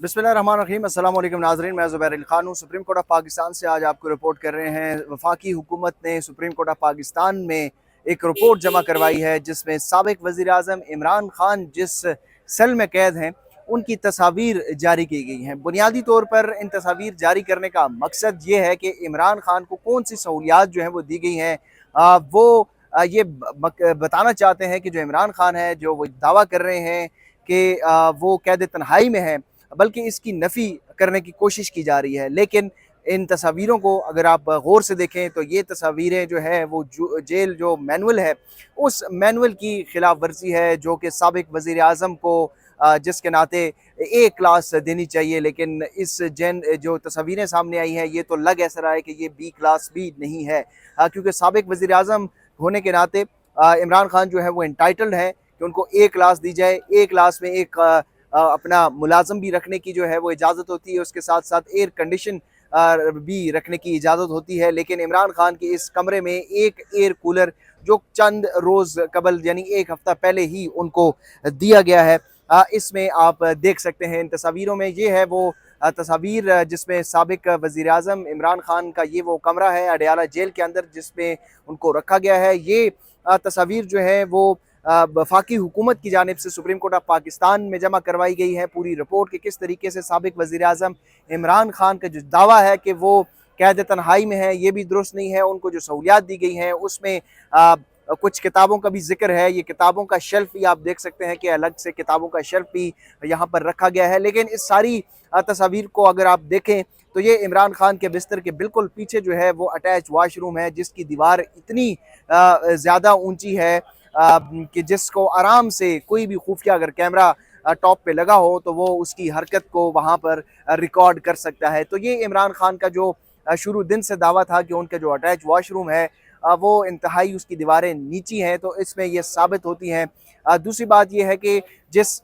बिस्मिल्लाहिर्रहमानिर्रहीम। अस्सलाम वालेकुम नाज़रीन, मैं ज़ुबैर अली खान हूँ। सुप्रीम कोर्ट ऑफ पाकिस्तान से आज आपको रिपोर्ट कर रहे हैं। वफाकी हुकूमत ने सुप्रीम कोर्ट ऑफ पाकिस्तान में एक रिपोर्ट जमा करवाई है जिसमें साबिक वज़ीर आज़म इमरान खान जिस सेल में कैद हैं उनकी तस्वीर जारी की गई हैं। बुनियादी तौर पर इन तस्वीर जारी करने का मकसद ये है कि इमरान खान को कौन सी सहूलियात जो हैं वो दी गई हैं। वो ये बताना चाहते हैं कि जो इमरान खान है, जो वो दावा कर रहे हैं कि वो कैद तन्हाई में है, बल्कि इसकी नफ़ी करने की कोशिश की जा रही है। लेकिन इन तस्वीरों को अगर आप गौर से देखें तो ये तस्वीरें जो है वो जेल जो मैनुअल है उस मैनुअल की खिलाफ वर्जी है, जो कि साबिक वज़ीर आज़म को जिसके नाते ए क्लास देनी चाहिए। लेकिन इस जैन जो तस्वीरें सामने आई हैं ये तो लग ऐसा रहा है कि ये बी क्लास भी नहीं है, क्योंकि साबिक वज़ीर आज़म होने के नाते इमरान खान जो है वो इंटाइटल्ड है कि उनको ए क्लास दी जाए। ए क्लास में एक अपना मुलाजम भी रखने की जो है वो इजाज़त होती है, उसके साथ साथ एयर कंडीशन भी रखने की इजाज़त होती है। लेकिन इमरान खान के इस कमरे में एक एयर कूलर जो चंद रोज़ कबल यानी एक हफ़्ता पहले ही उनको दिया गया है, इसमें आप देख सकते हैं इन तस्वीरों में ये है वो तस्वीर जिसमें साबिक वज़ीर आज़म इमरान खान का ये वो कमरा है अडयाला जेल के अंदर जिसमें उनको रखा गया है। ये तस्वीर जो है वो वफाकी हुकूमत की जानिब से सुप्रीम कोर्ट ऑफ पाकिस्तान में जमा करवाई गई है। पूरी रिपोर्ट के किस तरीके से साबिक वज़ीर आज़म इमरान खान का जो दावा है कि वो कैद तन्हाई में है ये भी दुरुस्त नहीं है। उनको जो सहूलियात दी गई हैं उसमें कुछ किताबों का भी जिक्र है। ये किताबों का शेल्फ भी आप देख सकते हैं कि अलग से किताबों का शेल्फ भी यहाँ पर रखा गया है। लेकिन इस सारी तस्वीर को अगर आप देखें तो ये इमरान खान के बिस्तर के बिल्कुल पीछे जो है वो अटैच वाशरूम है जिसकी दीवार इतनी ज़्यादा ऊंची है कि जिसको आराम से कोई भी खुफिया अगर कैमरा टॉप पे लगा हो तो वो उसकी हरकत को वहाँ पर रिकॉर्ड कर सकता है। तो ये इमरान खान का जो शुरू दिन से दावा था कि उनका जो अटैच वॉशरूम है वो इंतहाई उसकी दीवारें नीची हैं, तो इसमें ये साबित होती हैं। दूसरी बात ये है कि जिस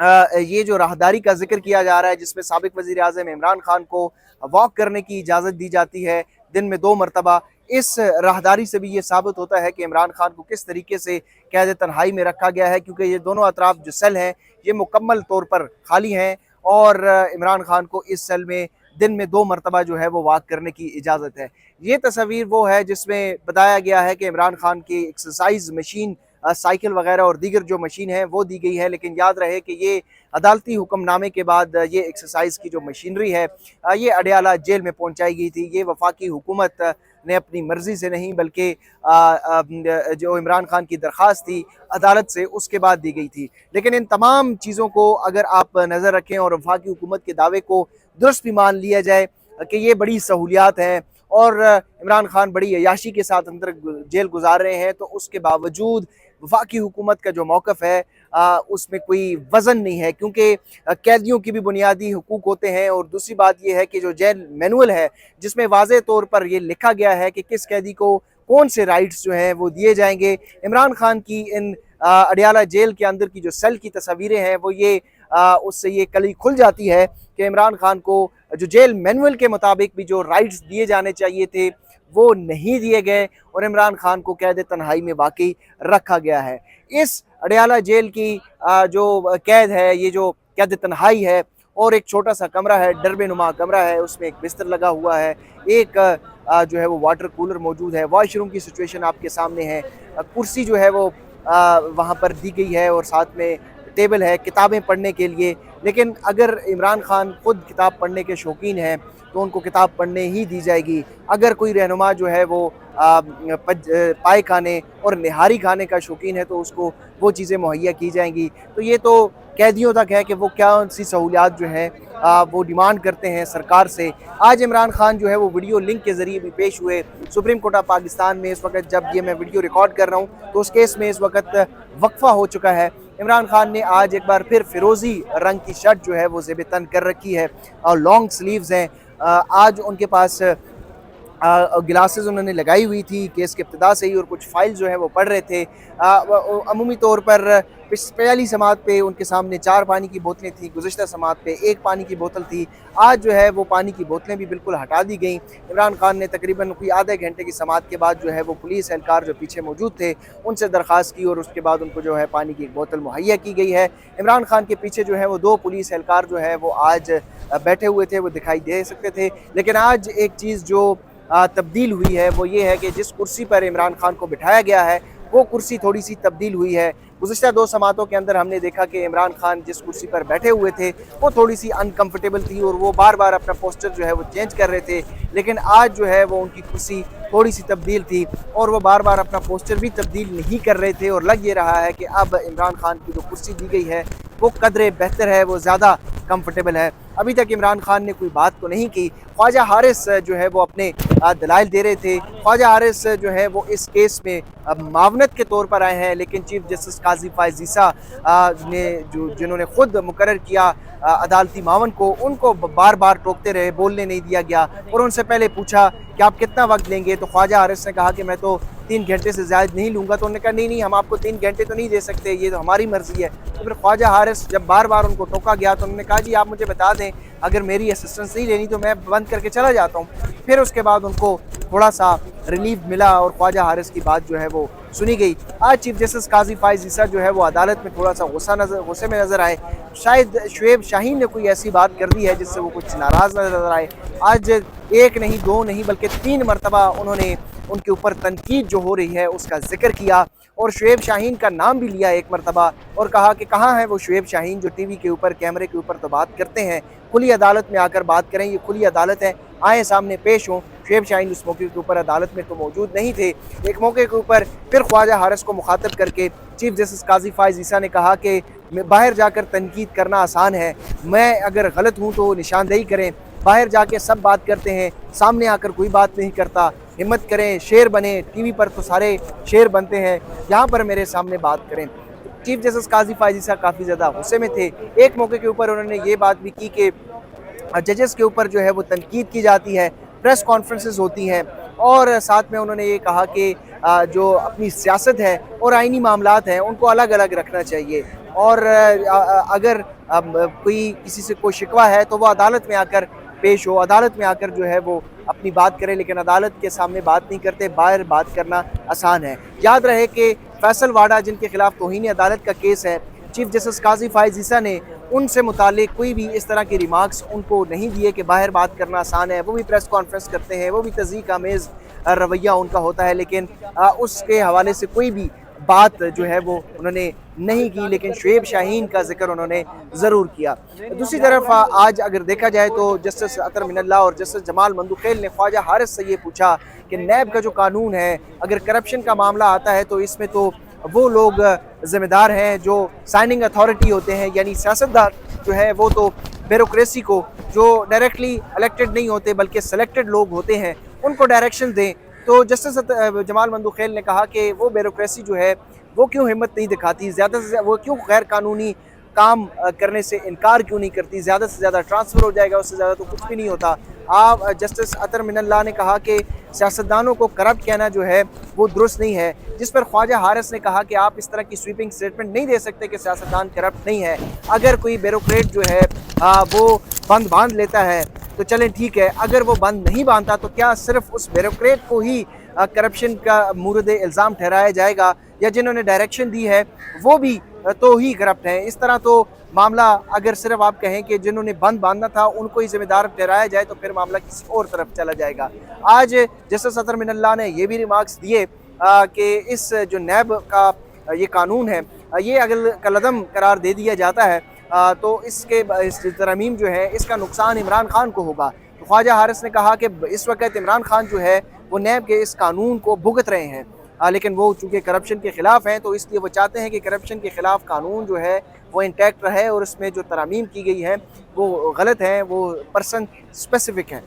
ये जो राहदारी का जिक्र किया जा रहा है जिसमें साबिक वज़ीर आज़म इमरान खान को वॉक करने की इजाज़त दी जाती है दिन में 2 मरतबा, इस राहदारी से भी ये साबित होता है कि इमरान खान को किस तरीके से कैद तन्हाई में रखा गया है, क्योंकि ये दोनों अतराफ जो सेल हैं ये मुकम्मल तौर पर खाली हैं और इमरान खान को इस सेल में दिन में 2 मरतबा जो है वो वॉक करने की इजाज़त है। ये तस्वीर वो है जिसमें बताया गया है कि इमरान खान की एक्सरसाइज मशीन, साइकिल वगैरह और दीगर जो मशीन है वो दी गई है। लेकिन याद रहे कि ये अदालती हुक्मनामे के बाद ये एक्सरसाइज की जो मशीनरी है ये अडयाला जेल में पहुंचाई गई थी। ये वफाकी हुकूमत ने अपनी मर्जी से नहीं बल्कि जो इमरान खान की दरख्वास्त थी अदालत से उसके बाद दी गई थी। लेकिन इन तमाम चीज़ों को अगर आप नज़र रखें और वफाकी हुकूमत के दावे को दुरुस्त भी मान लिया जाए कि ये बड़ी सहूलियात हैं और इमरान खान बड़ी अयाशी के साथ अंदर जेल गुजार रहे हैं, तो उसके बावजूद वफाकी हुकूमत का जो मौक़िफ़ है उसमें कोई वज़न नहीं है, क्योंकि कैदियों की भी बुनियादी हुकूक होते हैं। और दूसरी बात यह है कि जो जेल मैनुअल है जिसमें वाज़े तौर पर यह लिखा गया है कि किस कैदी को कौन से राइट्स जो हैं वो दिए जाएंगे। इमरान खान की इन अडयाला जेल के अंदर की जो सेल की तस्वीरें हैं वो ये उससे ये कली खुल जाती है कि इमरान खान को जो जेल मैनुअल के मुताबिक भी जो राइट्स दिए जाने चाहिए थे वो नहीं दिए गए और इमरान खान को कैद तन्हाई में वाकई रखा गया है। इस अडयाला जेल की जो कैद है, ये जो कैद तन्हाई है और एक छोटा सा कमरा है, डरबेनुमा कमरा है, उसमें एक बिस्तर लगा हुआ है, एक जो है वो वाटर कूलर मौजूद है, वॉशरूम की सिचुएशन आपके सामने है, कुर्सी जो है वो वहाँ पर दी गई है और साथ में टेबल है किताबें पढ़ने के लिए। लेकिन अगर इमरान खान खुद किताब पढ़ने के शौकीन हैं तो उनको किताब पढ़ने ही दी जाएगी। अगर कोई रहनुमा जो है वो पाए खाने और निहारी खाने का शौकीन है तो उसको वो चीज़ें मुहैया की जाएंगी। तो ये तो कैदियों तक है कि वो क्या सी सहूलियात जो हैं वो डिमांड करते हैं सरकार से। आज इमरान खान जो है वो वीडियो लिंक के ज़रिए भी पेश हुए सुप्रीम कोर्ट ऑफ पाकिस्तान में। इस वक्त जब ये मैं वीडियो रिकॉर्ड कर रहा हूँ तो उस केस में इस वक्त वक्फा हो चुका है। इमरान खान ने आज एक बार फिर फिरोज़ी रंग की शर्ट जो है वो ज़ेब तन कर रखी है और लॉन्ग स्लीव्स हैं। आज उनके पास ग्लासेस उन्होंने लगाई हुई थी केस के इब्तिदा से ही, और कुछ फाइल जो है वो पढ़ रहे थे। अमूमी तौर पर पहली समात पे उनके सामने 4 पानी की बोतलें थी, गुज़िश्ता समात पे 1 पानी की बोतल थी। आज जो है वो पानी की बोतलें भी बिल्कुल हटा दी गई। इमरान खान ने तकरीबन कोई आधे घंटे की समात के बाद जो है वो पुलिस एहलकार जो पीछे मौजूद थे उनसे दरख्वास्त की, और उसके बाद उनको जो है पानी की एक बोतल मुहैया की गई है। इमरान खान के पीछे जो है वो 2 पुलिस एहलकार जो है वो आज बैठे हुए थे, वो दिखाई दे सकते थे। लेकिन आज एक चीज़ जो तब्दील हुई है वो ये है कि जिस कुर्सी पर इमरान खान को बिठाया गया है वो कुर्सी थोड़ी सी तब्दील हुई है। गुज़िश्ता 2 समातों के अंदर हमने देखा कि इमरान खान जिस कुर्सी पर बैठे हुए थे वो थोड़ी सी अनकम्फर्टेबल थी और वो बार बार अपना पोस्टर जो है वो चेंज कर रहे थे। लेकिन आज जो है वो उनकी कुर्सी थोड़ी सी तब्दील थी और वो बार बार अपना पोस्टर भी तब्दील नहीं कर रहे थे, और लग ये रहा है कि अब इमरान खान की जो कुर्सी दी गई है वो कदरे बेहतर है, वो ज़्यादा कंफर्टेबल है। अभी तक इमरान खान ने कोई बात तो नहीं की। ख्वाजा हारिस जो है वो अपने दलाइल दे रहे थे। ख्वाजा हारिस जो है वो इस केस में मावनत के तौर पर आए हैं, लेकिन चीफ जस्टिस काजी फ़ाइज़ ईसा ने जिन्होंने खुद मुकर्रर किया अदालती मावन को, उनको बार बार टोकते रहे, बोलने नहीं दिया गया। और उनसे पहले पूछा कि आप कितना वक्त लेंगे, तो ख्वाजा हारिस ने कहा कि मैं तो 3 घंटे से ज़्यादा नहीं लूँगा। तो उन्होंने कहा नहीं, हम आपको 3 घंटे तो नहीं दे सकते, ये तो हमारी मर्ज़ी है। तो फिर ख्वाजा हारिस जब बार बार उनको टोका गया तो उन्होंने कहा जी आप मुझे बता दें, अगर मेरी असिस्टेंस नहीं लेनी तो मैं बंद करके चला जाता हूँ। फिर उसके बाद उनको थोड़ा सा रिलीफ मिला और ख्वाजा हारिस की बात जो है वो सुनी गई। आज चीफ जस्टिस काजी फ़ाइज़ ईसा जो है वो अदालत में थोड़ा सा गुस्से में नज़र आए। शायद शुएब शाहीन ने कोई ऐसी बात कर दी है जिससे वो कुछ नाराज़ नज़र आए। आज 1 नहीं 2 नहीं बल्कि 3 मरतबा उन्होंने उनके ऊपर तनकीद जो हो रही है उसका जिक्र किया, और शुएब शाहीन का नाम भी लिया 1 मरतबा, और कहा कि कहाँ है वो शुएब शाहीन जो टीवी के ऊपर कैमरे के ऊपर तो बात करते हैं, खुली अदालत में आकर बात करें, ये खुली अदालत है, आए सामने पेश हों। शुएब शाहीन उस मौके के ऊपर अदालत में तो मौजूद नहीं थे। एक मौके के ऊपर फिर ख्वाजा हारिस को मुखातब करके चीफ जस्टिस काजी फ़ाइज़ ईसा ने कहा कि बाहर जाकर तनकीद करना आसान है, मैं अगर गलत हूँ तो निशानदेही करें, बाहर जाके सब बात करते हैं, सामने आकर कोई बात नहीं करता, हिम्मत करें, शेर बने, टीवी पर तो सारे शेर बनते हैं, यहाँ पर मेरे सामने बात करें। चीफ जस्टिस काजी फ़ाइज़ ईसा काफ़ी ज़्यादा गुस्से में थे। एक मौके के ऊपर उन्होंने ये बात भी की कि जजेस के ऊपर जो है वो तनकीद की जाती है, प्रेस कॉन्फ्रेंसेस होती हैं, और साथ में उन्होंने ये कहा कि जो अपनी सियासत है और आइनी मामलात हैं उनको अलग अलग रखना चाहिए, और अगर कोई किसी से कोई शिकवा है तो वो अदालत में आकर पेश हो, अदालत में आकर जो है वो अपनी बात करें, लेकिन अदालत के सामने बात नहीं करते, बाहर बात करना आसान है। याद रहे कि फैसल वाडा जिनके खिलाफ तौहीन अदालत का केस है, चीफ जस्टिस काजी फ़ाइज़ ईसा ने उनसे मुतालिक कोई भी इस तरह के रिमार्क्स उनको नहीं दिए कि बाहर बात करना आसान है। वो भी प्रेस कॉन्फ्रेंस करते हैं, वो भी तज़ीक़ आमेज़ रवैया उनका होता है, लेकिन उसके हवाले से कोई भी बात जो है वो उन्होंने नहीं की, लेकिन शुएब शाहीन का जिक्र उन्होंने ज़रूर किया। दूसरी तरफ आज अगर देखा जाए तो जस्टिस अतर मिनल्ला और जस्टिस जमाल मंदुखेल ने ख्वाजा हारिस से ये पूछा कि नैब का जो कानून है, अगर करप्शन का मामला आता है तो इसमें तो वो लोग ज़िम्मेदार हैं जो साइनिंग अथॉरिटी होते हैं, यानी सियासतदान जो है वो तो ब्यूरोक्रेसी को, जो डायरेक्टली इलेक्टेड नहीं होते बल्कि सेलेक्टेड लोग होते हैं, उनको डायरेक्शन दें। तो जस्टिस जमाल मंदुखेल ने कहा कि वो ब्यूरोक्रेसी जो है वो क्यों हिम्मत नहीं दिखाती, ज़्यादा से ज़्यादा वो क्यों गैर कानूनी काम करने से इनकार क्यों नहीं करती, ज़्यादा से ज़्यादा ट्रांसफ़र हो जाएगा, उससे ज़्यादा तो कुछ भी नहीं होता। आप जस्टिस अतर मिनल्ला ने कहा कि सियासतदानों को करप्ट कहना जो है वो दुरुस्त नहीं है, जिस पर ख्वाजा हारिस ने कहा कि आप इस तरह की स्वीपिंग स्टेटमेंट नहीं दे सकते कि सियासतदान करप्ट नहीं है। अगर कोई ब्यूरोक्रेट जो है वो बंद बांध लेता है तो चलें ठीक है, अगर वो बंद नहीं बांधता तो क्या सिर्फ उस ब्यूरोक्रेट को ही करप्शन का मूरद इल्ज़ाम ठहराया जाएगा, या जिन्होंने डायरेक्शन दी है वो भी तो ही करप्ट हैं? इस तरह तो मामला अगर सिर्फ आप कहें कि जिन्होंने बंद बांधना था उनको ही जिम्मेदार ठहराया जाए तो फिर मामला किसी और तरफ चला जाएगा। आज जस्टिस अतर मिनल्ला ने ये भी रिमार्क्स दिए कि इस जो नैब का ये कानून है ये अगर कलदम करार दे दिया जाता है तो इस तरमीम जो है इसका नुकसान इमरान खान को होगा। तो ख्वाजा हारिस ने कहा कि इस वक्त इमरान खान जो है वो नैब के इस कानून को भुगत रहे हैं, लेकिन वो चूँकि करप्शन के ख़िलाफ़ हैं तो इसलिए वो चाहते हैं कि करप्शन के ख़िलाफ़ कानून जो है वो इंटैक्ट रहे और इसमें जो तरामीम की गई है वो गलत हैं, वो पर्सन स्पेसिफिक हैं।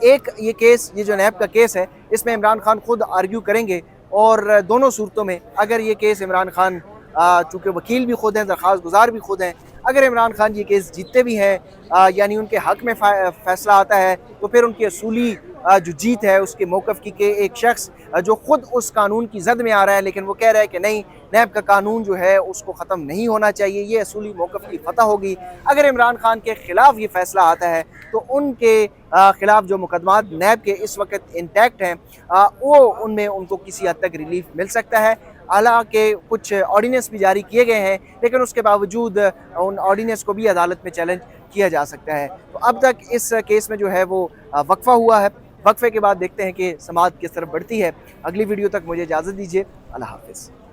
एक ये केस, ये जो नैब का केस है, इसमें इमरान खान खुद आर्ग्यू करेंगे, और दोनों सूरतों में अगर ये केस इमरान खान चूँकि वकील भी खुद हैं, दरख्वास्त गुजार भी खुद हैं, अगर इमरान खान ये केस जीतते भी हैं यानी उनके हक़ में फ़ैसला आता है तो फिर उनकी असूली जो जीत है उसके मौक़िफ़ की कि एक शख्स जो ख़ुद उस कानून की ज़द में आ रहा है, लेकिन वो कह रहा है कि नहीं, नैब का कानून जो है उसको ख़त्म नहीं होना चाहिए, ये असूली मौक़िफ़ की फ़तह होगी। अगर इमरान खान के ख़िलाफ़ ये फ़ैसला आता है तो उनके ख़िलाफ़ जो मुकदमात नैब के इस वक्त इंटैक्ट हैं, वो उनमें उनको किसी हद तक रिलीफ मिल सकता है। हालाँकि कुछ ऑर्डिनेंस भी जारी किए गए हैं, लेकिन उसके बावजूद उन ऑर्डिनेंस को भी अदालत में चैलेंज किया जा सकता है। तो अब तक इस केस में जो है वो वक़फ़ा हुआ है। वक़फ़े के बाद देखते हैं कि समाअत किस तरफ बढ़ती है। अगली वीडियो तक मुझे इजाज़त दीजिए। अल्लाह हाफ़िज़।